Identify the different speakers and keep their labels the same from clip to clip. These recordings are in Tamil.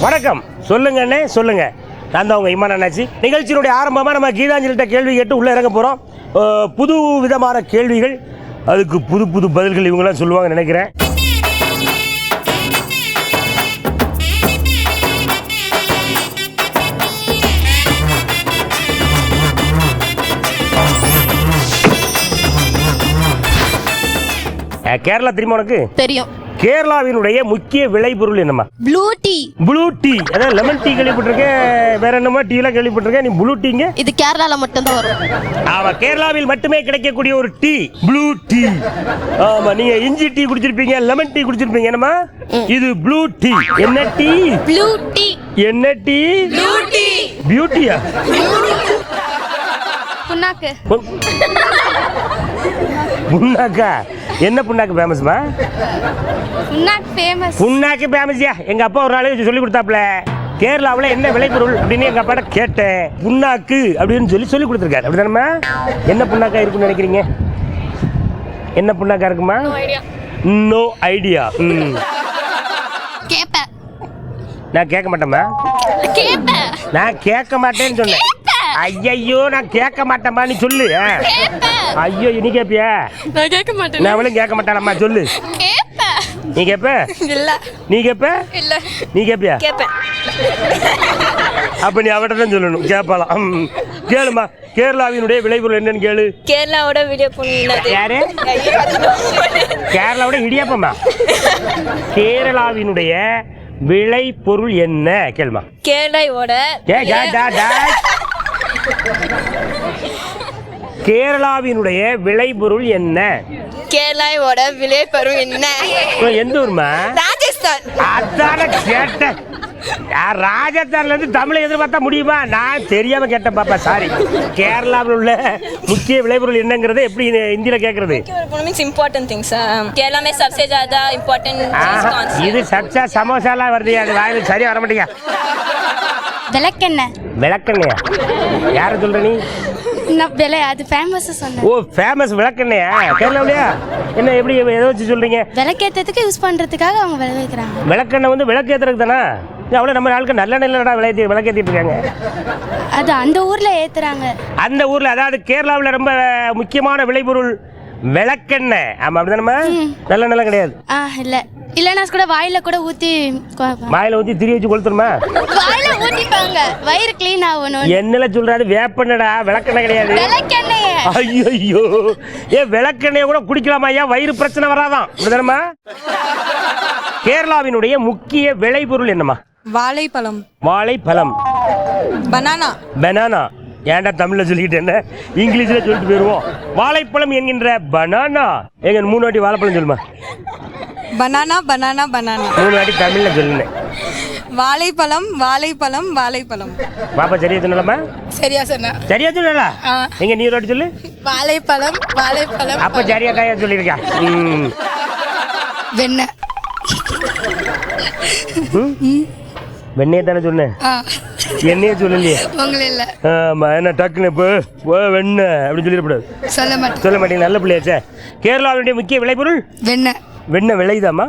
Speaker 1: வணக்கம். சொல்லுங்க அண்ணே, சொல்லுங்க. நான் தான் உங்க இமான் அண்ணாச்சி. நிகழ்ச்சியினுடைய ஆரம்பமாக நம்ம கீதாஞ்சலிட்ட கேள்வி கேட்டு உள்ளே இறங்க போகிறோம். புது விதமான கேள்விகள், அதுக்கு புது புது பதில்கள் இவங்களாம் சொல்லுவாங்க நினைக்கிறேன். கேரளா தெரியுமா உனக்கு?
Speaker 2: தெரியும்.
Speaker 1: கேரளாவினுடைய முக்கிய விளைபொருள் என்னம்மா?
Speaker 2: Blue tea.
Speaker 1: Blue tea. அதான் லெமன் டீ கேள்விப்பட்டிருக்கேன், வேற என்னமா டீலாம் கேள்விப்பட்டிருக்கேன். நீ ப்ளூ டீங்க?
Speaker 2: இது கேரளால மட்டும் தான் வரும்.
Speaker 1: ஆமா, கேரளாவில் மட்டுமே கிடைக்கக்கூடிய ஒரு டீ ப்ளூ டீ. ஆமா, நீங்க இஞ்சி டீ குடிச்சிருப்பீங்க, லெமன் டீ குடிச்சிருப்பீங்க. என்னமா இது? Blue tea. என்ன டீ?
Speaker 2: Blue tea.
Speaker 1: என்ன டீ?
Speaker 2: Blue tea.
Speaker 1: பியூட்டியா?
Speaker 2: புண்ணாக்கு.
Speaker 1: புண்ணாக்கா? என்ன புண்ணாக்கு ஃபேமஸ்மா?
Speaker 2: புண்ணாக்கு ஃபேமஸ்.
Speaker 1: புண்ணாக்கு ஃபேமஸ்யா. எங்க அப்பா ஒரு நாள் சொல்லி கொடுத்தாப்ல, கேரளாவில் என்ன விளைபொருள் அப்படின்னு எங்க அப்பாட்ட கேட்டேன். புண்ணாக்கு அப்படின்னு சொல்லி கொடுத்துருக்காரு. அப்படிதானம்மா? என்ன புண்ணாக்கா இருக்குன்னு நினைக்கிறீங்க? என்ன புண்ணாக்கா இருக்குமா? No idea.
Speaker 2: கேப்ப.
Speaker 1: நான் கேட்க மாட்டேம்மா.
Speaker 2: கேப்ப.
Speaker 1: நான் கேட்க மாட்டேன்னு சொன்னேன். ஐயோ, நான் கேட்க மாட்டேம்மா, நீ சொல்லு. ஐயோ, நீ கேப்பியா?
Speaker 2: நான் கேட்க மாட்டேன்.
Speaker 1: நான் அவளும் கேட்க மாட்டானம்மா, சொல்லு.
Speaker 2: கேப்ப.
Speaker 1: நீ கேப்ப?
Speaker 2: இல்ல.
Speaker 1: நீ கேப்ப?
Speaker 2: இல்ல.
Speaker 1: நீ கேப்பியா?
Speaker 2: கேப்பேன்.
Speaker 1: அப்ப நீ அவட்ட தான் சொல்லணும். கேட்பாலாம். கேளுமா, கேரளாவினுடைய விளைபொருள் என்னன்னு கேளு.
Speaker 3: கேரளாவோட வீடியோ பொண்ணு
Speaker 1: யாரு? கேரளாவோட இடியாப்பமா? கேரளாவினுடைய விளை பொருள் என்ன கேளுமா.
Speaker 3: கேரளாவோட
Speaker 1: கேரளாவினுடைய விளைபொருள் என்ன?
Speaker 3: கேரளாவோட விளைபொருள் என்ன?
Speaker 1: எந்த ஊர்மா?
Speaker 3: ராஜஸ்தான்.
Speaker 1: அதான கேட்டேன். ராஜஸ்தான்ல இருந்து தமிழை எதிர்பார்த்தா முடியுமா? நான் தெரியாம கேட்டேன் பாப்பா, சாரி. கேரளாவில் உள்ள முக்கிய விளைபொருள் என்னங்கிறத எப்படி இந்தியில கேட்கறது?
Speaker 3: Important things. கேரளா में सबसे ज्यादा इम्पोर्टेंट चीज कौन सी?
Speaker 1: இது சப்சா சமோசாலாம் வருது, அது வாயில சரியா வர மாட்டீங்க.
Speaker 2: விளக்கெண்ணெய்.
Speaker 1: விளக்கெண்ணையா? யார சொல்ற நீ?
Speaker 2: அது ஃபேமஸ் சொன்னேன்.
Speaker 1: ஓ, ஃபேமஸ் விளக்கெண்ணையா கேரளாவிலையா? என்ன எப்படி எதை வச்சு சொல்றீங்க?
Speaker 2: விளக்கேற்றத்துக்கு யூஸ் பண்றதுக்காக அவங்க விளைவிக்கிறாங்க.
Speaker 1: விளக்கெண்ணெய் வந்து விளக்கேத்துறதுக்கு தானே? அவ்வளோ நம்ம ஆளுக்கு நல்ல நல்லடா விளக்கேற்றிட்டு இருக்காங்க.
Speaker 2: அது அந்த ஊர்ல ஏத்துறாங்க.
Speaker 1: அந்த ஊர்ல, அதாவது கேரளாவில் ரொம்ப முக்கியமான விளைபொருள் விளக்கெண்ணெய். ஆமா, அப்படிதானம்மா? நல்ல நல்ல கிடையாது.
Speaker 2: இல்ல இல்லனா கூட வாயில கூட ஊத்தி,
Speaker 1: வாயில ஊத்தி திரி வச்சு கொளுத்துறமா?
Speaker 2: வாயில ஊத்திப்பாங்க, வயிறு க்ளீன் ஆகணும்.
Speaker 1: என்னல சொல்றாரு? வேப்பெண்ணடா, விளக்கெண்ணெய் கிடையாது.
Speaker 2: விளக்கெண்ணெய்.
Speaker 1: ஐயோ, விளக்கெண்ணெய் கூட குடிக்கலாமா? ஐயா, வயிறு பிரச்சனை வராதான். அப்படிதானம்மா? கேரளாவினுடைய முக்கிய விளைபொருள் என்னம்மா?
Speaker 4: வாழைப்பழம்.
Speaker 1: வாழைப்பழம்.
Speaker 4: பனானா.
Speaker 1: பனானா. ஏன்டா தமிழ்ல சொல்லிக்கிட்டு என்ன இங்கிலீஷ்ல சொல்லிட்டு போயிருவோம். வாழைப்பழம் என்கின்ற பனானா. எங்க 3 வாட்டி வாழைப்பழம் சொல்லுமா?
Speaker 4: Banana banana banana.
Speaker 1: 3 வாட்டி தமிழ்ல சொல்லுங்க.
Speaker 4: வாழைப்பழம் வாழைப்பழம் வாழைப்பழம்.
Speaker 1: பாப்பா சரியா சொன்னலாமா?
Speaker 4: சரியா சொன்ன.
Speaker 1: சரியா சொல்லல? எங்க நீ ஒரு வாட்டி சொல்லு.
Speaker 4: வாழைப்பழம் வாழைப்பழம்.
Speaker 1: அப்ப சரியா தாயா சொல்லிருக்கா.
Speaker 4: வெண்ணெய்.
Speaker 1: வெண்ணெய் தானே சொன்னேன், என்னையே சொல்லலையே.
Speaker 4: உங்கள இல்ல.
Speaker 1: ஆமா, என்ன டக்குன்னு இப்போ வெண்ணெய் அப்படின்னு சொல்லிடக்கூடாது.
Speaker 4: சொல்ல மாட்டேன்.
Speaker 1: சொல்ல மாட்டீங்க, நல்ல பிள்ளையாச்சே. கேரளாவுடைய முக்கிய விளைபொருள்
Speaker 4: வெண்ணெய்.
Speaker 1: வெண்ணெய் விளையுதாமா?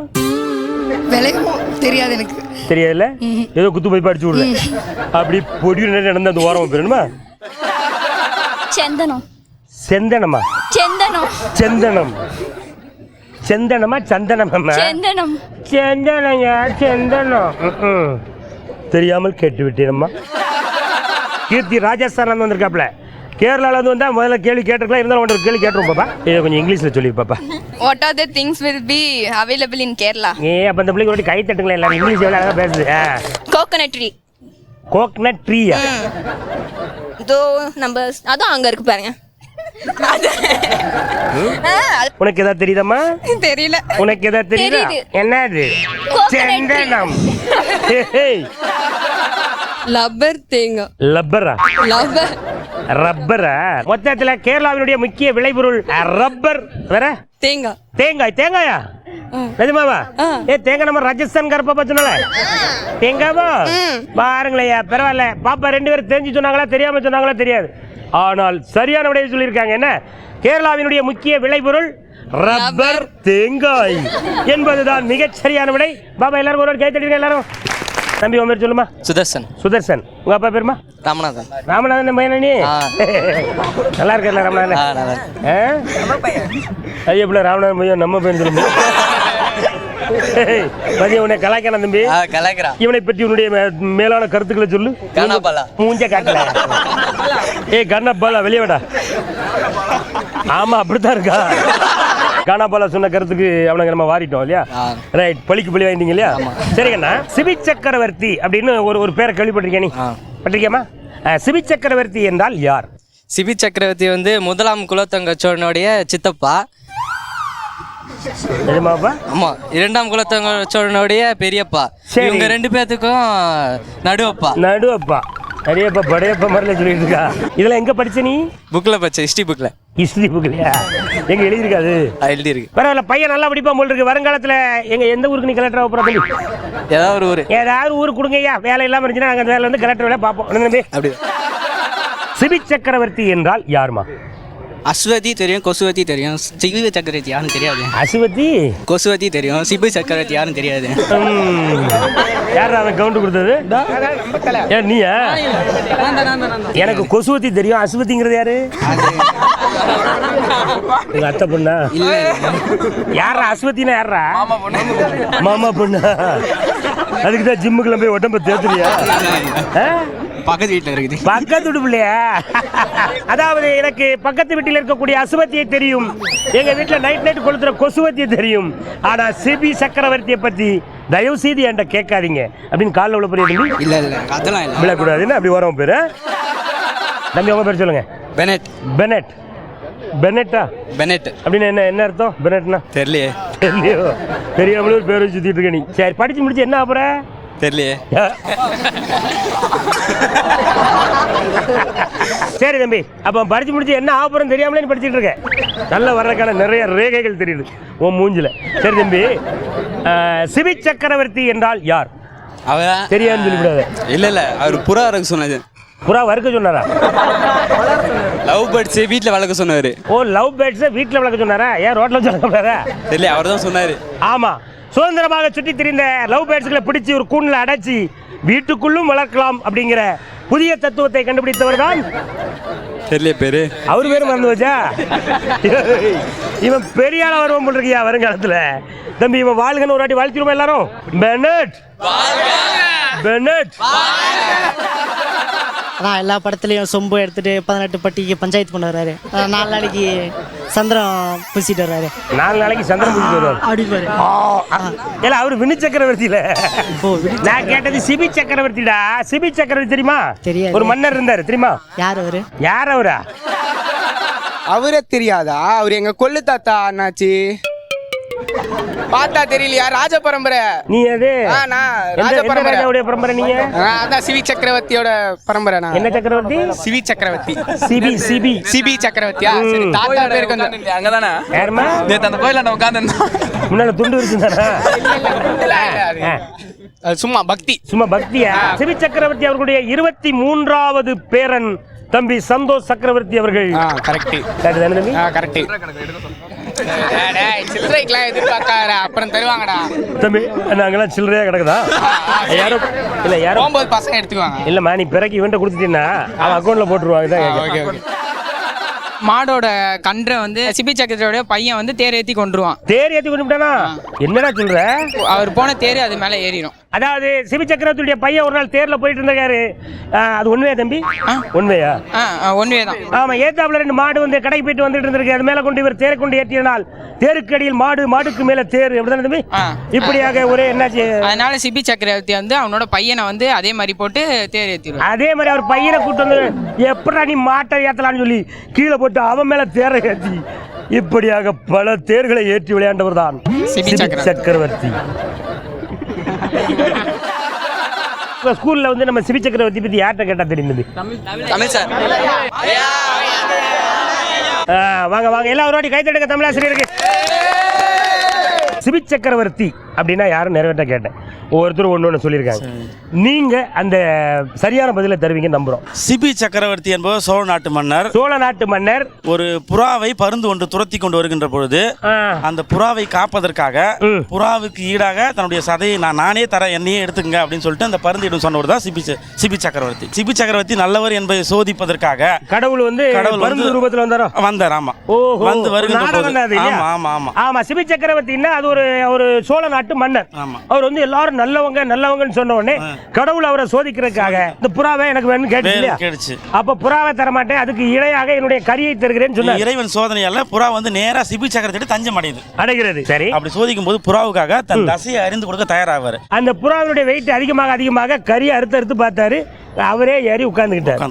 Speaker 4: விளையும் தெரியாது எனக்கு.
Speaker 1: தெரியாதுல்ல? ஏதோ குத்து போய் படிச்சு விடுறேன். அப்படி பொடி நடந்து அந்த ஓரமா போயிடணுமா?
Speaker 2: சந்தனம்.
Speaker 1: செந்தனமா?
Speaker 3: चंदनम.
Speaker 1: செந்தனம். செந்தனமா சந்தனமா?
Speaker 3: चंदनम.
Speaker 1: செந்தனங்க, செந்தனம். தெரியாமல் கேட்டு விட்டேனம்மா. கீர்த்தி ராஜஸ்தான் வந்திருக்காப்ல. கேரளால இருந்து வந்தா முதல்ல கேள்வி கேட்டிருக்கலாம், இருந்தாலும் ஒன்று கேள்வி கேட்டுருவோம் பாப்பா. இதை கொஞ்சம் இங்கிலீஷ்ல சொல்லி பாப்பா.
Speaker 4: What are the things will be available in Kerala?
Speaker 1: அப்ப இந்த பிள்ளைக்கு ஒரு கை தட்டுங்களேன் எல்லாரும். இங்கிலீஷ் எவ்வளவு அழகா பேசுது.
Speaker 3: Coconut tree.
Speaker 1: கோகனட் ட்ரீயா?
Speaker 3: दो numbers. அதான் அங்க இருக்கு பாருங்க.
Speaker 1: உனக்கு ஏதாவது தெரியுதம்மா?
Speaker 4: தெரியல.
Speaker 1: உனக்கு ஏதாவது தெரியுதா? என்னது? செந்தனம்.
Speaker 4: லப்பர் தேங்காய்.
Speaker 1: லப்பரா?
Speaker 4: லப்பர்.
Speaker 1: ரப்பரா? மொத்தத்துல கேரளாவினுடைய முக்கிய விளைபொருள் ரப்பர். வேற?
Speaker 4: தேங்காய்.
Speaker 1: தேங்காய். தேங்காயா? நிஜமாவா? தேங்காய் நம்ம ராஜஸ்தான் பாப்பா சொன்னால தேங்காவா? பாருங்களேயா, பரவாயில்ல பாப்பா. 2 பேரும் தெரிஞ்சு சொன்னாங்களா தெரியாம சொன்னாங்களா தெரியாது, ஆனால் சரியான விடையை சொல்லியிருக்காங்க. என்ன? கேரளாவினுடைய முக்கிய விளைபொருள் ரப்பர், தேங்காய் என்பதுதான் மிகச் சரியான விடை. பாபா எல்லாரும் ஒரு கை தட்டிடுங்க எல்லாரும். தம்பி உன் பேர் சொல்லுமா.
Speaker 5: சுதர்சன்.
Speaker 1: சுதர்சன். உங்க அப்பா பேருமா?
Speaker 5: ராமநாதன்.
Speaker 1: ராமநாதன் பையனா நீ? நல்லா இருக்கல ராமநாதன்? ஐயா பிள்ளை ராமநாதன் பையன் நம்ம பையன் சொல்லுமா? மதியம் உன்னை கலாய்க்கான தம்பி.
Speaker 5: கலாய்க்கிறா.
Speaker 1: இவனை பற்றி உன்னுடைய மேலான கருத்துக்களை சொல்லு.
Speaker 5: கண்ணாபாலா.
Speaker 1: மூஞ்ச காட்டல. கண்ணாபாலா வெளியே விடா. ஆமா அப்படித்தான் இருக்கா. கானாபாலா சொன்ன கருத்துக்கு அவனுக்கு நம்ம வாரிட்டோம் இல்லையா? ரைட். பழிக்கு பழி வாங்கிட்டீங்க இல்லையா? சரிங்கண்ணா. சிபி சக்கரவர்த்தி அப்படின்னு ஒரு பேரை கேள்விப்பட்டிருக்கேன். நீ பட்டிருக்கியமா? சிபி சக்கரவர்த்தி என்றால் யார்?
Speaker 5: சிபி சக்கரவர்த்தி வந்து முதலாம் குலோத்துங்க சோழனுடைய சித்தப்பா. ஆமா. இரண்டாம் குலோத்துங்க சோழனுடைய பெரியப்பா. இவங்க 2 பேத்துக்கும் நடுவப்பா.
Speaker 1: நடுவப்பா நிறையப்பா படையப்பா மாதிரில சொல்லிட்டு இருக்கா. இதெல்லாம் எங்க படிச்ச நீ?
Speaker 5: புக்ல படிச்ச. ஹிஸ்டரி புக்ல.
Speaker 1: ஹிஸ்டரி புக்லையா? எங்க எழுதியிருக்காது?
Speaker 5: எழுதி இருக்கு.
Speaker 1: பரவாயில்ல, பையன் நல்லா படிப்பா போல் இருக்கு. வருங்காலத்துல எந்த ஊருக்கு நீ கலெக்டர் ஆக போற?
Speaker 5: ஏதாவது ஒரு ஊரு.
Speaker 1: ஏதாவது ஊருக்கு கொடுங்கய்யா. வேலை இல்லாம இருந்துச்சுன்னா நாங்க அந்த வேலை வந்து கலெக்டர் வேலை பார்ப்போம். அப்படி. சிபி சக்கரவர்த்தி என்றால் யாருமா?
Speaker 6: அஸ்வதி தெரியும், கொசுவதி தெரியும். சிபி சக்கரவர்த்தி யாருன்னு தெரியாது.
Speaker 1: அஸ்வதி
Speaker 6: கொசுவதி தெரியும், சிபி சக்கரவர்த்தி யாருன்னு தெரியாது.
Speaker 1: யார் அவன் கவுண்ட் கொடுத்தது? நீயா? எனக்கு கொசுவத்தி தெரியும். அஸ்வதிங்கிறது யாரு? எங்க அத்தை பொண்ணா? யாரா அஸ்வத்தினா? யாரா? மாமா பொண்ணா? அதுக்கு தான் ஜிம்முக்குள்ள போய் உடம்ப தேத்துறியா?
Speaker 6: பக்கத்து வீட்டில் இருக்குது.
Speaker 1: பக்கத்து வீட்டு பிள்ளையா? அதாவது எனக்கு பக்கத்து வீட்டில் இருக்கக்கூடிய அசுவத்தியை தெரியும். எங்க வீட்டில் நைட் கொளுத்துற கொசுவத்தியை தெரியும். ஆனா சிபி சக்கரவர்த்தியை பத்தி தயவு செய்து என்கிட்ட கேட்காதீங்க அப்படின்னு காலில் உள்ள பெரிய தம்பி.
Speaker 6: இல்ல அதெல்லாம் இல்லை.
Speaker 1: விழக்கூடாதுன்னு அப்படி வரோம் பேரு. தம்பி உங்க பேர் சொல்லுங்க.
Speaker 6: பெனட்.
Speaker 1: பெனட். பெனட்டா?
Speaker 6: பெனட்
Speaker 1: அப்படின்னு என்ன அர்த்தம்? பெனட்னா
Speaker 6: தெரியலையே.
Speaker 1: தெரியலையோ? தெரியாமலே பேர் வச்சு சுத்திட்டு இருக்க நீ. சரி, படிச்சு முடிச்சு என்ன அப்புறம்?
Speaker 6: தெரியலையே.
Speaker 1: சரி தம்பி, அப்ப படிச்சு முடிச்சு என்ன ஆபரம் தெரியாமலே நீ படிச்சுட்டு இருக்க. நல்ல வர்றதுக்கான நிறைய ரேகைகள் தெரியுது உன் மூஞ்சில. சரி தம்பி, சிபி சக்கரவர்த்தி என்றால் யார்?
Speaker 6: அவன்
Speaker 1: தெரியாதுன்னு சொல்லிவிடாது.
Speaker 6: இல்ல அவர் புறா வளர்க்க சொன்னது.
Speaker 1: புறா வறுக்க சொன்னாரா?
Speaker 6: லவ் பேர்ட்ஸ் வீட்டில் வளர்க்க சொன்னாரு.
Speaker 1: ஓ, லவ் பேர்ட்ஸ் வீட்டில் வளர்க்க சொன்னாரா? ஏன் ரோட்ல வச்சு?
Speaker 6: தெரியல, அவர் தான் சொன்னாரு.
Speaker 1: ஆமா, சுதந்திரமாக சுற்றி திரிந்த லவ் பேர்ட்ஸ்களை பிடிச்சி ஒரு கூண்டில் அடைச்சி வீட்டுக்குள்ளும் வளர்க்கலாம் அப்படிங்கிற புதிய தத்துவத்தை கண்டுபிடித்தவர் தான்.
Speaker 6: தெரியல பேரு. அவர்
Speaker 1: பேரு மறந்து வச்சா? இவன் பெரிய ஆளா வருவான் போல் இருக்கியா வருங்காலத்துல. தம்பி இவன் வாழ்கன்னு ஒரு வாட்டி வாழ்த்திருவோம் எல்லாரும். பெனட். பெனட்.
Speaker 7: அதான் எல்லா படத்துலையும் சொம்பு எடுத்துட்டு 18 பட்டிக்கு பஞ்சாயத்து பண்ண வர்றாரு. 4 நாளைக்கு சந்திரம் பூசிட்டு வர்றாரு.
Speaker 1: 4 நாளைக்கு சந்திரம் பூசிட்டு வருவார்
Speaker 7: அப்படிப்பாரு.
Speaker 1: இல்ல அவரு வினு சக்கரவர்த்தியில. நான் கேட்டது சிபி சக்கரவர்த்திடா. சிபி சக்கரவர்த்தி தெரியுமா?
Speaker 7: தெரியாது.
Speaker 1: ஒரு மன்னர் இருந்தாரு தெரியுமா?
Speaker 7: யார் அவரு?
Speaker 1: யார் அவரா?
Speaker 8: அவரே தெரியாதா? அவர் எங்க கொள்ளு தாத்தா அண்ணாச்சி. பார்த்தா தெரியலையா? ராஜ பரம்பரை.
Speaker 1: நீ அது?
Speaker 8: ராஜ பரம்பரை.
Speaker 1: பரம்பரை நீங்க?
Speaker 8: அதான் சிவி சக்கரவர்த்தியோட பரம்பரை. நான்
Speaker 1: என்ன சக்கரவர்த்தி?
Speaker 8: சிவி சக்கரவர்த்தி.
Speaker 1: சிபி சிபி
Speaker 8: சிபி சக்கரவர்த்தியா? சரி, தாத்தா பேர் கொஞ்சம்
Speaker 6: அங்கதானே.
Speaker 1: யாருமா?
Speaker 6: நேத்து அந்த கோயில நான் உட்கார்ந்திருந்தோம்.
Speaker 1: முன்னால துண்டு இருக்குதானா?
Speaker 8: சும்மா பக்தி.
Speaker 1: சும்மா பக்தியா? சிபி சக்கரவர்த்தி அவர்களுடைய 23வது பேரன் தம்பி சந்தோஷ் சக்கரவர்த்தி அவர்கள்.
Speaker 8: கரெக்ட்.
Speaker 1: தம்பி
Speaker 8: கரெக்ட். சில்லறைக்கெல்லாம் எதிர்பார்க்காத, அப்புறம் தருவாங்கடா
Speaker 1: தம்பி. நாங்கெல்லாம் சில்லறையா கிடக்குதா? யாரும் இல்ல, யாரும்
Speaker 8: போகும்போது பசங்க எடுத்துக்குவாங்க.
Speaker 1: இல்லம்மா, நீ பிறகு இவன்ட்ட கொடுத்துட்டீங்கன்னா அவன் அக்கௌண்ட்ல போட்டுருவாங்க.
Speaker 9: மாடோட கன்றை வந்து சிபி சக்கரவர்த்தியோட பையன் வந்து தேர் ஏற்றி கொண்டுருவான்.
Speaker 1: தேர் ஏற்றி கொண்டு விட்டானா? என்னடா சொல்ற?
Speaker 9: அவர் போன தேர் அது மேலே ஏறிடும்.
Speaker 1: அதாவது சிபி சக்கரவர்த்தியுடைய பையன் ஒரு நாள் தேர்ல போயிட்டு இருந்தாரு. அது உண்மையா தம்பி? உண்மையா?
Speaker 9: ஒன்வே தான்.
Speaker 1: ஆமா, ஏத்தாப்புல 2 மாடு வந்து கடைக்கு போயிட்டு வந்துட்டு இருந்திருக்கு. அது மேல கொண்டு இவர் தேரை கொண்டு ஏற்றினால் தேருக்கு அடியில் மாடு, மாடுக்கு மேல தேர். எப்படிதானே தம்பி? இப்படியாக ஒரே என்னாச்சு?
Speaker 9: அதனால சிபி சக்கரவர்த்தி வந்து அவனோட பையனை வந்து அதே மாதிரி போட்டு தேர் ஏற்றிடுவார்.
Speaker 1: அதே மாதிரி அவர் பையனை கூட்டு வந்து எப்படா நீ மாட்டை ஏத்தலான்னு சொல்லி கீழே போட்டு அவன் மேல தேரை ஏற்றி இப்படியாக பல தேர்களை ஏற்றி விளையாண்டவர் தான் சிபி சக்கரவர்த்தி. ஸ்கூல்ல வந்து நம்ம சிபி சக்கரவர்த்தி பத்தி யார்கிட்ட கேட்டா தெரியும்?
Speaker 6: தமிழ் சார்.
Speaker 1: வாங்க வாங்க எல்லாரும் கை தட்டுங்க தமிழாசிரியருக்கு. சிபி சக்கரவர்த்தி அப்படின்னா யாரும் நிறைவேற்ற கேட்டேன். ஒவ்வொருத்தரும் ஒன்று சொல்லியிருக்காங்க. நீங்க அந்த சரியான பதிலை தருவீங்க நம்புறோம்.
Speaker 10: சிபி சக்கரவர்த்தி என்பவர் சோழ நாட்டு மன்னர்.
Speaker 1: சோழ நாட்டு மன்னர்
Speaker 10: ஒரு புறாவை பருந்து ஒன்று துரத்தி கொண்டு வருகின்ற பொழுது அந்த புறாவை காப்பதற்காக புறாவுக்கு ஈடாக தன்னுடைய சதையை நானே தர, என்னையே எடுத்துக்கங்க அப்படின்னு சொல்லிட்டு அந்த பருந்திடம் சொன்னவர் தான் சிபி சக்கரவர்த்தி. சிபி சக்கரவர்த்தி நல்லவர் என்பதை சோதிப்பதற்காக கடவுள் பருந்து ரூபத்தில் வந்தார். ஆமா, வந்து வருகின்ற
Speaker 1: ஆமா சிபி சக்கரவர்த்தின்னா அது ஒரு சோழ நாட்டு மன்னர். அவர் வந்து எல்லாரும் நல்லவங்கன்னு சொன்ன உடனே கடவுள் அவரை சோதிக்கிறதுக்காக இந்த புறாவை எனக்கு வேணும்னு கேட்டுச்சு. அப்ப புறாவை தர மாட்டேன், அதுக்கு இணையாக என்னுடைய கரியை தருகிறேன்னு சொன்னார்.
Speaker 10: இறைவன் சோதனையால புறா வந்து நேரா சிபி சக்கரவர்த்தி தஞ்சம் அடைகிறது.
Speaker 1: சரி,
Speaker 10: அப்படி சோதிக்கும் போது புறாவுக்காக தன் தசையை அறிந்து கொடுக்க தயாராவார்.
Speaker 1: அந்த புறாவினுடைய வெயிட் அதிகமாக கரியை அறுத்து பார்த்தாரு. அவரே ஏறி உட்கார்ந்துக்கிட்டார்.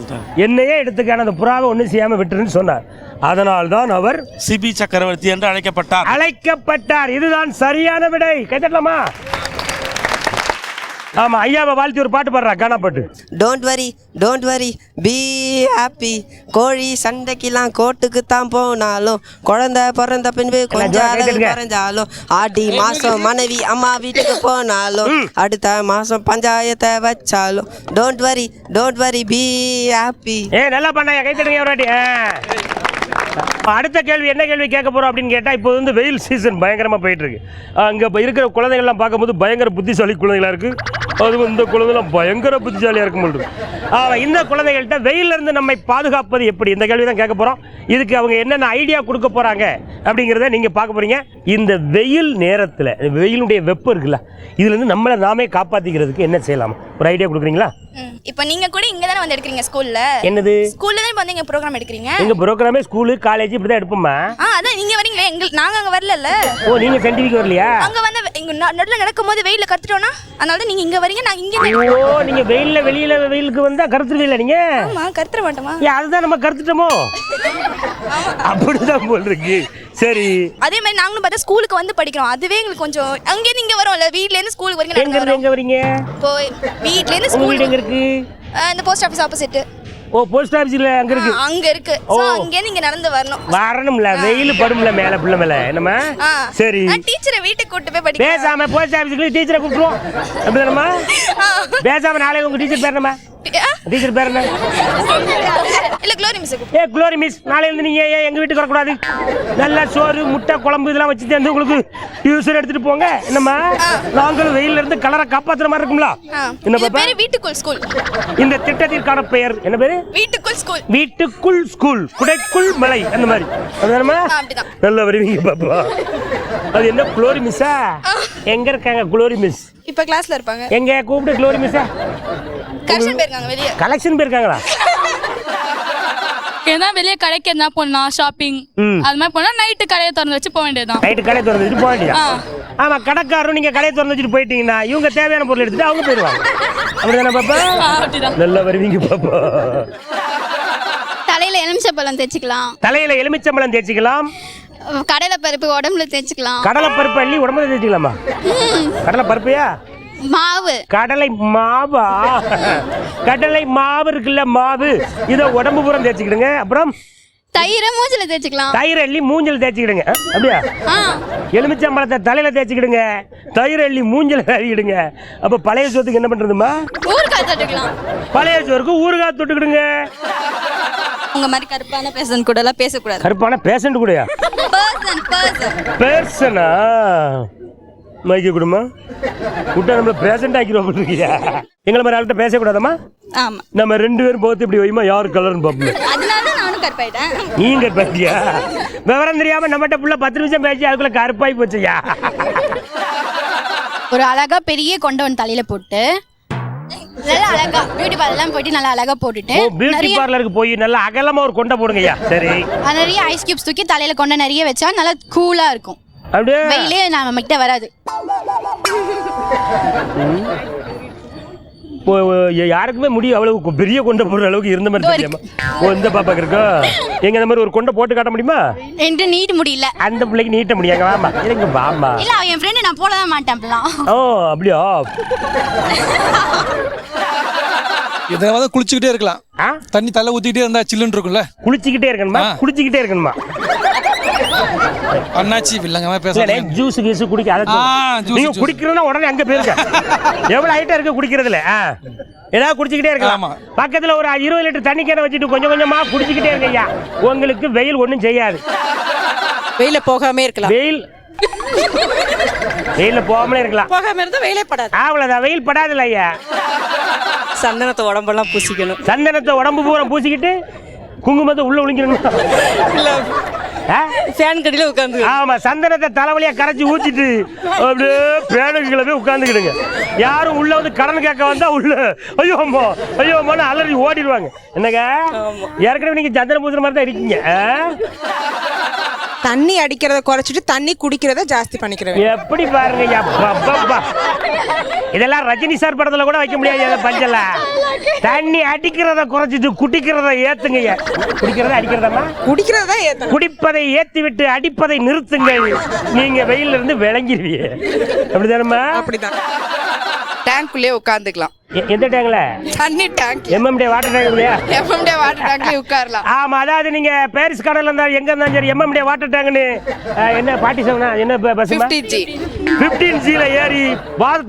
Speaker 1: என்னையே எடுத்துக்கான அந்த புறாவை ஒன்றும் செய்யாம விட்டுருன்னு சொன்னார். அதனால்தான் அவர்
Speaker 10: சிபி சக்கரவர்த்தி என்று அழைக்கப்பட்டார். இதுதான் சரியான விடை. கைத்தட்டலாமா?
Speaker 1: ஆமா, ஐயாவை வாழ்த்தி ஒரு பாட்டு பாடுறா, கானா பாட்டு.
Speaker 11: Don't worry be happy. கோழி சண்டைக்கெல்லாம் கோட்டுக்கு தான் போனாலும், குழந்தை பிறந்த பின்பு கொஞ்சம் அழகு குறைஞ்சாலும், ஆடி மாசம் மனைவி அம்மா வீட்டுக்கு போனாலும், அடுத்த மாசம் பஞ்சாயத்தை வச்சாலும், டோன்ட் வரி பி ஹாப்பி.
Speaker 1: நல்லா பண்ணாங்க, கைத்தட்டுங்க ஒரு வாட்டி. அடுத்த கேள்வி என்ன கேள்வி கேட்க போறோம் அப்படின்னு கேட்டா, இப்போ வந்து வெயில் சீசன் பயங்கரமா போயிட்டு இருக்கு. அங்க இருக்கிற குழந்தைகள்லாம் பார்க்கும்போது பயங்கர புத்திசாலி குழந்தைகளா இருக்கு. அதுவும் இந்த குழந்தைலாம் பயங்கர புத்திசாலியா இருக்கும். இந்த குழந்தைகள்கிட்ட வெயில இருந்து நம்மை பாதுகாப்பது எப்படி, இந்த கேள்வி தான் கேட்க போறோம். இதுக்கு அவங்க என்னென்ன ஐடியா கொடுக்க போறாங்க அப்படிங்கிறத நீங்க பார்க்க போறீங்க. இந்த வெயில் நேரத்தில் வெயிலுடைய வெப்பம் இருக்குல்ல, இதுல இருந்து நம்மளை நாமே காப்பாத்திக்கிறதுக்கு என்ன செய்யலாம், ஒரு ஐடியா கொடுக்குறீங்களா?
Speaker 4: இப்போ நீங்க கூட இங்க தான வந்து எடுக்கறீங்க ஸ்கூல்ல.
Speaker 1: என்னது
Speaker 4: ஸ்கூல்ல தான் வந்து இங்க ப்ரோகிராம் எடுக்கறீங்க?
Speaker 1: எங்க ப்ரோகிராமே ஸ்கூல் காலேஜ் இப்படி தான் எடுப்போமா?
Speaker 4: அதான் நீங்க வரீங்களே, நாங்க அங்க வரலல்ல.
Speaker 1: ஓ, நீங்க சென்டிவிக்கு வரலையா?
Speaker 4: அங்க வந்து இங்க நடுல நடக்கும்போது வெயில்ல கத்துட்டோம்னா, அதனால தான் நீங்க இங்க வரீங்க, நான் இங்க.
Speaker 1: ஓ, நீங்க வெளியில வெயிலுக்கு வந்தா கருத்துறீங்களா நீங்க?
Speaker 4: ஆமா, கருத்துற மாட்டோமா?
Speaker 1: அதுதான் நம்ம கருத்துட்டோமோ? அப்படிதான் போல் இருக்கு. சரி,
Speaker 4: அதே மாதிரி நாங்களும் பார்த்தா ஸ்கூலுக்கு வந்து படிக்கிறோம். அதுவே எங்களுக்கு கொஞ்சம் அங்கே நீங்க வரோம்ல, வீட்ல இருந்து ஸ்கூலுக்கு வரீங்க.
Speaker 1: எங்க வரீங்க?
Speaker 4: இப்போ வீட்ல இருந்து ஸ்கூல்
Speaker 1: எங்க இருக்கு?
Speaker 4: இந்த போஸ்ட் ஆபீஸ் ஆப்போசிட்.
Speaker 1: ஓ, போஸ்ட் ஆபீஸ்ல அங்க இருக்கு.
Speaker 4: அங்க இருக்கு. சோ அங்க நீங்க நடந்து வரணும்ல,
Speaker 1: வெயில் படும்ல மேல புள்ள மேல. என்னமா? சரி,
Speaker 4: நான் டீச்சரை வீட்டுக்கு கூட்டி போய் படிக்க.
Speaker 1: பேசாம போஸ்ட் ஆபீஸ்ல டீச்சரை கூப்பிடுவோம். அப்படிதானமா? பேசாம நாளை உங்க டீச்சர் பேர் என்னமா? டீச்சர் பேர் என்ன?
Speaker 4: இல்ல, க்ளோரி மிஸ்.
Speaker 1: க்ளோரி மிஸ், நாளையில இருந்து நீங்க எங்க வீட்டுக்கு வரக்கூடாது. நல்லா சோறு முட்டை குழம்பு இதெல்லாம் வச்சு தந்து உங்களுக்கு டியூஷன் எடுத்துட்டு போங்க. என்னமா? நாங்களும் வெயில்ல இருந்து கலரை காப்பாத்துற மாதிரி இருக்கும்ல.
Speaker 4: என்ன பேரு? வீட்டுக்குள் ஸ்கூல்.
Speaker 1: இந்த திட்டத்திற்கான பெயர் என்ன பேரு?
Speaker 4: வீட்டுக்குள் ஸ்கூல்.
Speaker 1: வீட்டுக்குள் ஸ்கூல், குடைக்குள் மலை, அந்த மாதிரி. அதுதானமா?
Speaker 4: அப்படிதான்.
Speaker 1: நல்லா வருவீங்க பாப்பா. அது என்ன க்ளோரி மிஸ்ஸா? எங்க இருக்காங்க க்ளோரி மிஸ்?
Speaker 4: இப்ப கிளாஸ்ல இருப்பாங்க.
Speaker 1: எங்க கூப்பிட்டு க்ளோரி மிஸ்ஸா?
Speaker 4: கலெக்ஷன் போயிருக்காங்க வெளிய.
Speaker 1: கலெக்ஷன் போயிருக்காங்களா?
Speaker 12: ஏன்னா வெளியே கடைக்கு என்ன போனா ஷாப்பிங் அது மாதிரி போனா நைட்டு கடையை திறந்து வச்சு போக வேண்டியதுதான்.
Speaker 1: நைட்டு கடையை திறந்து வச்சு போக வேண்டியதா? ஆமா, கடைக்காரரும் நீங்க கடையை திறந்து வச்சுட்டு போயிட்டீங்கன்னா இவங்க தேவையான பொருள் எடுத்துட்டு அவங்க போயிடுவாங்க. அப்படிதானே பாப்பா? நல்லா வருவீங்க பாப்பா.
Speaker 2: தலையில எலுமிச்சம்பழம் தேய்ச்சிக்கலாம்.
Speaker 1: தலையில எலுமிச்சம்பழம் தேய்ச்சிக்கலாம்.
Speaker 2: கடலை பருப்பு உடம்புல தேய்ச்சிக்கலாம்.
Speaker 1: கடலை பருப்பு அள்ளி உடம்புல தேய்ச்சிக்கலாமா? கடலை பருப்பையா?
Speaker 2: மாவு.
Speaker 1: கடலை மாவா? கடலை மாவு இருக்குல்ல, மாவு இதை உடம்பு பூரா தேய்ச்சிக்கிடுங்க. அப்புறம்
Speaker 2: தயிரை மூஞ்சில தேய்ச்சிக்கலாம்.
Speaker 1: தயிர் அள்ளி மூஞ்சில தேய்ச்சிக்கிடுங்க. அப்படியா? எலுமிச்சம்பழத்தை தலையில தேய்ச்சிக்கிடுங்க, தயிர் அள்ளி மூஞ்சில தேய்ச்சிக்கிடுங்க. அப்ப பழைய சோத்துக்கு என்ன பண்றதுமா?
Speaker 2: ஊறுகாய் தொட்டுக்கலாம்.
Speaker 1: பழைய சோறுக்கு ஊறுகாய் தொட்டுக்கிடுங்க.
Speaker 4: உங்க மாதிரி கருப்பான பேஷண்ட் கூட எல்லாம் பேசக்கூடாது.
Speaker 1: கருப்பான பேஷண்ட் கூடயா? பேர்சனா? மைக்க குடுமா விட்டா நம்மள பேஷண்ட் ஆக்கிடுவோம். எங்களை மாதிரி ஆள்கிட்ட பேசக்கூடாதம்மா.
Speaker 4: ஆமா,
Speaker 1: நம்ம ரெண்டு பேரும் போத்து இப்படி வைமா யார் கலர்னு பார்ப்போம்.
Speaker 4: அதனால நானும் கருப்பாயிட்டேன்.
Speaker 1: நீங்க கருப்பாயிட்டியா? விவரம் தெரியாம நம்மகிட்ட புள்ள 10 நிமிஷம் பேசி அதுக்குள்ள கருப்பாய் போச்சுயா.
Speaker 2: ஒரு அழகா பெரிய கொண்டவன் தலையில போட்டு நல்லா அழகா பியூட்டி பார்லர்லாம் போயிட்டு நல்லா அழகா போட்டுட்டு
Speaker 1: பியூட்டி பார்லருக்கு போய் நல்லா அகலமா ஒரு கொண்டை போடுங்கய்யா. சரி,
Speaker 2: நிறைய ஐஸ் கியூப்ஸ் தூக்கி தலையில கொண்டை நிறைய வச்சா நல்லா கூலா இருக்கும்.
Speaker 1: அப்படியே
Speaker 2: வெயிலே நம்ம கிட்ட வராது.
Speaker 1: யாருக்குமே முடியும் அவ்வளவு பெரிய கொண்டை போடுற அளவுக்கு இருந்த மாதிரி தெரியாம. இந்த பாப்பாக்கு இருக்கா? எங்க இந்த மாதிரி ஒரு கொண்டை போட்டு காட்ட முடியுமா?
Speaker 2: என்று நீட்ட முடியல.
Speaker 1: அந்த பிள்ளைக்கு நீட்ட முடியாங்க. வாமா இல்லைங்க வாமா.
Speaker 2: இல்ல, என் ஃப்ரெண்ட் நான் போடதான் மாட்டேன் அப்படிலாம்.
Speaker 1: ஓ, அப்படியா?
Speaker 13: எதாவது குளிச்சுக்கிட்டே இருக்கலாம். தண்ணி தலை ஊத்திக்கிட்டே இருந்தா சில்லுன்னு இருக்கும்ல.
Speaker 1: குளிச்சுக்கிட்டே இருக்கணுமா? குளிச்சுக்கிட்டே இருக்கணுமா?
Speaker 13: அண்ணாச்சி வில்லங்கமா
Speaker 1: இல்ல,
Speaker 13: பேசுறேன்.
Speaker 1: ஜூஸ் கீஸ் குடிக்க அதை சொல்லு. நீங்க குடிக்கிறதுனா உடனே அங்க போயிருக்க. எவ்வளவு ஐட்டம் இருக்கு குடிக்கிறதுல? ஏதாவது குடிச்சுக்கிட்டே இருக்கலாம். பக்கத்துல ஒரு 20 லிட்டர் தண்ணி கேன வச்சுட்டு கொஞ்சம் கொஞ்சமா குடிச்சுக்கிட்டே இருங்க ஐயா. உங்களுக்கு வெயில் ஒண்ணும் செய்யாது.
Speaker 14: வெயில போகாம இருக்கலாம்.
Speaker 1: வெயில போகாமலே இருக்கலாம்.
Speaker 14: போகாம இருந்தா வெயிலே படாது.
Speaker 1: அவ்வளவுதான், வெயில் படாதுல்ல ஐயா.
Speaker 14: சந்தனத்தை உடம்பெல்லாம் பூசிக்கணும்.
Speaker 1: சந்தனத்தை உடம்பு பூரா பூசிக்கிட்டு குங்குமத்தை உள்ள ஒளிஞ்சிடணும்.
Speaker 14: ஃபேன் கடியில உட்காந்து.
Speaker 1: ஆமா, சந்தனத்தை தலைவலியா கரைச்சி ஊத்திட்டு அப்படியே பேனுக்குள்ள போய் உட்காந்துக்கிடுங்க. யாரும் உள்ள வந்து கடன் கேட்க வந்தா உள்ள ஐயோ அம்மா ஐயோ அம்மான்னு அலறி ஓடிடுவாங்க. என்னங்க, ஏற்கனவே நீங்க சந்தனம் பூசுற மாதிரி தான் இருக்கீங்க.
Speaker 14: தண்ணி அடிக்கிறத குறைச்சிட்டு தண்ணி குடிக்கிறத ஜாஸ்தி பண்ணிக்கிறேன்.
Speaker 1: எப்படி பாருங்க, இதெல்லாம் ரஜினி சார் படத்துல கூட வைக்க முடியாது. பஞ்செல்லாம் தண்ணி அடிக்கிறத குறைச்சிட்டு குடிக்கிறத ஏத்துங்க. குடிக்கிறத அடிக்கிறதா?
Speaker 14: குடிக்கிறதா ஏத்து.
Speaker 1: குடிப்பதை ஏத்தி விட்டு அடிப்பதை நிறுத்துங்கள். நீங்க வெயில இருந்து விளங்கிடுவீங்க. அப்படிதானம்மா?
Speaker 14: அப்படிதான். டேங்க்குள்ளே உட்காந்துக்கலாம்.
Speaker 1: எந்த டேங்க்ல?
Speaker 14: தண்ணி டேங்க்.
Speaker 1: எம்எம்டே வாட்டர் டேங்க் இல்லையா?
Speaker 14: எம்எம்டே வாட்டர் டேங்க்ல உட்காரலாம்.
Speaker 1: ஆமா, அதாவது நீங்க பாரிஸ் கடல்ல இருந்தா எங்க இருந்தாலும் சரி எம்எம்டே வாட்டர் டேங்க்னு என்ன 47 என்ன பஸ் 15Gல ஏறி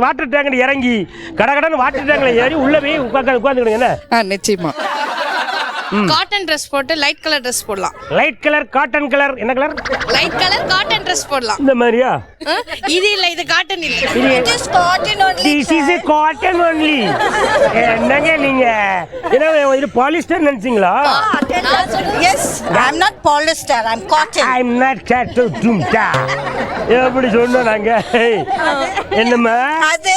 Speaker 1: வாட்டர் டேங்க்ல இறங்கி கடகடன்னு வாட்டர் டேங்க்ல ஏறி உள்ள போய் உட்கார்ந்துடுங்க. என்ன?
Speaker 14: நிச்சயமா.
Speaker 12: காட்டன் ட்ரெஸ் போட்டு லைட் கலர் ட்ரெஸ் போடலாம்.
Speaker 1: லைட் கலர், காட்டன் கலர், என்ன colour?
Speaker 12: Light colour cotton dress போடலாம்.
Speaker 1: இந்த மாதிரியா?
Speaker 12: இது இல்ல, இது காட்டன் இல்ல.
Speaker 1: It is cotton only. This is a cotton only. என்னங்க நீங்க என்ன இது polyester நினைச்சீங்களா?
Speaker 14: Yes, I'm not polyester, I'm cotton.
Speaker 1: I'm not cotton tumta. எப்படி சொன்னா நாங்க? என்னம்மா? அது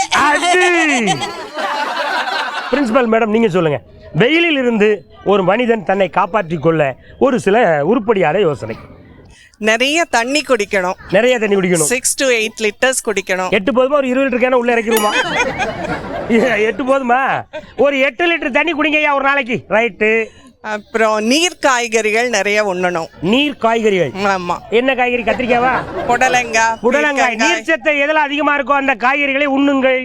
Speaker 1: பிரின்சிபல் மேடம் நீங்க சொல்லுங்க. வெயிலில் இருந்து ஒரு மனிதன் தன்னை காப்பாற்றிக் கொள்ள ஒரு சில உருப்படியான யோசனை.
Speaker 14: நிறைய தண்ணி குடிக்கணும்.
Speaker 1: நிறைய தண்ணி குடிக்கணும்.
Speaker 14: 6 to 8 liters குடிக்கணும்.
Speaker 1: 8 போதுமா? ஒரு 20 லிட்டர் கேன உள்ள இறக்கிடுமா? 8 போதுமா? ஒரு 8 லிட்டர் தண்ணி குடிங்கய்யா ஒரு நாளைக்கு. ரைட்டு.
Speaker 14: அப்புறம் நீர் காய்கறிகள் நிறைய உண்ணணும்.
Speaker 1: நீர் காய்கறிகள்? ஆமா. என்ன காய்கறி? கத்திரிக்காவா? புடலங்காய். நீர் சத்து எதுல அதிகமா இருக்கோ அந்த காய்கறிகளை உண்ணுங்கள்.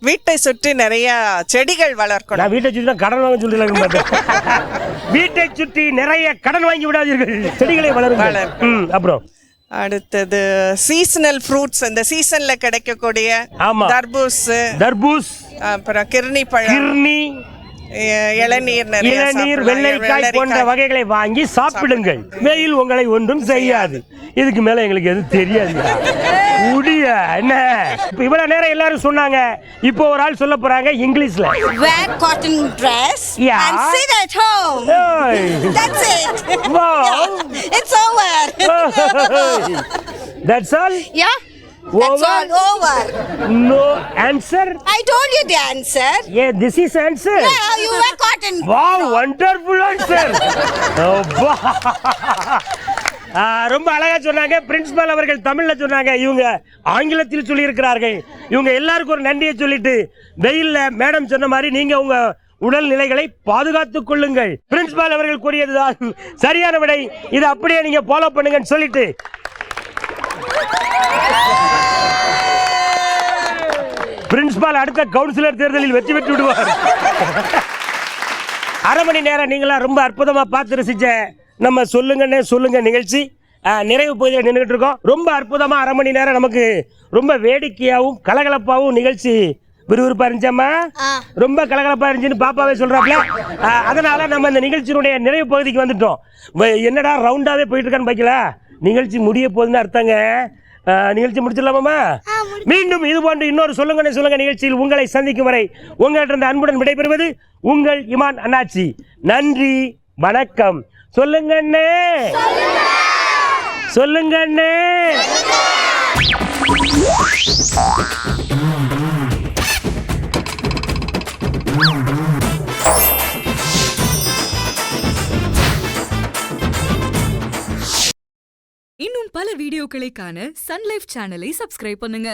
Speaker 14: வீட்டை சுற்றி நிறைய செடிகள் வளர்க்கணும்.
Speaker 1: நான் வீட்டை சுற்றி கடன் வாங்க சொல்லிட்டு வீட்டை சுற்றி நிறைய கடன் வாங்கி விடாதீர்கள், செடிகளை வளருங்கள். அப்புறம்
Speaker 14: அடுத்தது சீசனல் ஃப்ரூட்ஸ், அந்த சீசன்ல கிடைக்கக்கூடிய தர்பூஸ், அப்புறம் கிர்னி பழம், இளநீர்,
Speaker 1: இளநீர், வெள்ளரிக்காய் போன்ற வகைகளை வாங்கி சாப்பிடுங்கள். வெயில் உங்களை ஒன்றும் செய்யாது. இதுக்கு மேல எங்களுக்கு எதுவும் தெரியாது. என்ன இவ்வளவு நேரம் எல்லாரும் சொன்னாங்க, இப்போ ஒரு ஆள் சொல்ல போறாங்க இங்கிலீஷ்ல.
Speaker 14: Wear cotton dress and sit at home. That's it.
Speaker 1: Wow.
Speaker 14: It's over.
Speaker 1: That's all?
Speaker 14: Yeah. That's all over.
Speaker 1: No answer?
Speaker 14: I told you the answer.
Speaker 1: Yeah, this is answer.
Speaker 14: Yeah, you wear cotton.
Speaker 1: Wow, wonderful answer. ரொம்ப அழகா சொன்னாங்க. பிரின்சிபல் அவர்கள் தமிழ்ல சொன்னாங்க, இவங்க ஆங்கிலத்தில் சொல்லி இருக்கிறார்கள். இவங்க எல்லாருக்கும் ஒரு நன்றியை சொல்லிட்டு வெயில்ல மேடம் சொன்ன மாதிரி நீங்க உங்க உடல் நிலைகளை பாதுகாத்துக் கொள்ளுங்கள். பிரின்சிபல் அவர்கள் கூறியதுதான் சரியான விடை. இதை அப்படியே நீங்க ஃபாலோ பண்ணுங்கன்னு சொல்லிட்டு பிரின்சிபால் அடுத்த கவுன்சிலர் தேர்தலில் வெற்றி பெற்று விடுவார். அரை மணி நேரம் நீங்களா ரொம்ப அற்புதமா பார்த்து ரசிச்ச நம்ம சொல்லுங்க நிகழ்ச்சி நிறைவு பகுதியில் நின்றுட்டு இருக்கோம். ரொம்ப அற்புதமா அரை மணி நேரம் நமக்கு ரொம்ப வேடிக்கையாகவும் கலகலப்பாகவும் நிகழ்ச்சி விறுவிறுப்பா இருந்துச்சாம்மா. ரொம்ப கலகலப்பா இருந்துச்சுன்னு பாப்பாவே சொல்றாப்ல. அதனால நம்ம இந்த நிகழ்ச்சியினுடைய நிறைவு பகுதிக்கு வந்துட்டோம். என்னடா ரவுண்டாவே போயிட்டு இருக்கான்னு பாக்கல, நிகழ்ச்சி முடிய போகுதுன்னு அர்த்தங்க. நிகழ்ச்சி முடிச்சிடலாமா? மீண்டும் இது போன்று இன்னொரு சொல்லுங்க நிகழ்ச்சியில் உங்களை சந்திக்கும் வரை உங்கள்கிட்ட இருந்த அன்புடன் விடைபெறுவது உங்கள் இமான் அண்ணாச்சி. நன்றி, வணக்கம். சொல்லுங்க அண்ணே, சொல்லுங்க அண்ணே.
Speaker 15: இன்னும் பல வீடியோக்களை காண சன் லைஃப் சேனலை சப்ஸ்கிரைப் பண்ணுங்க.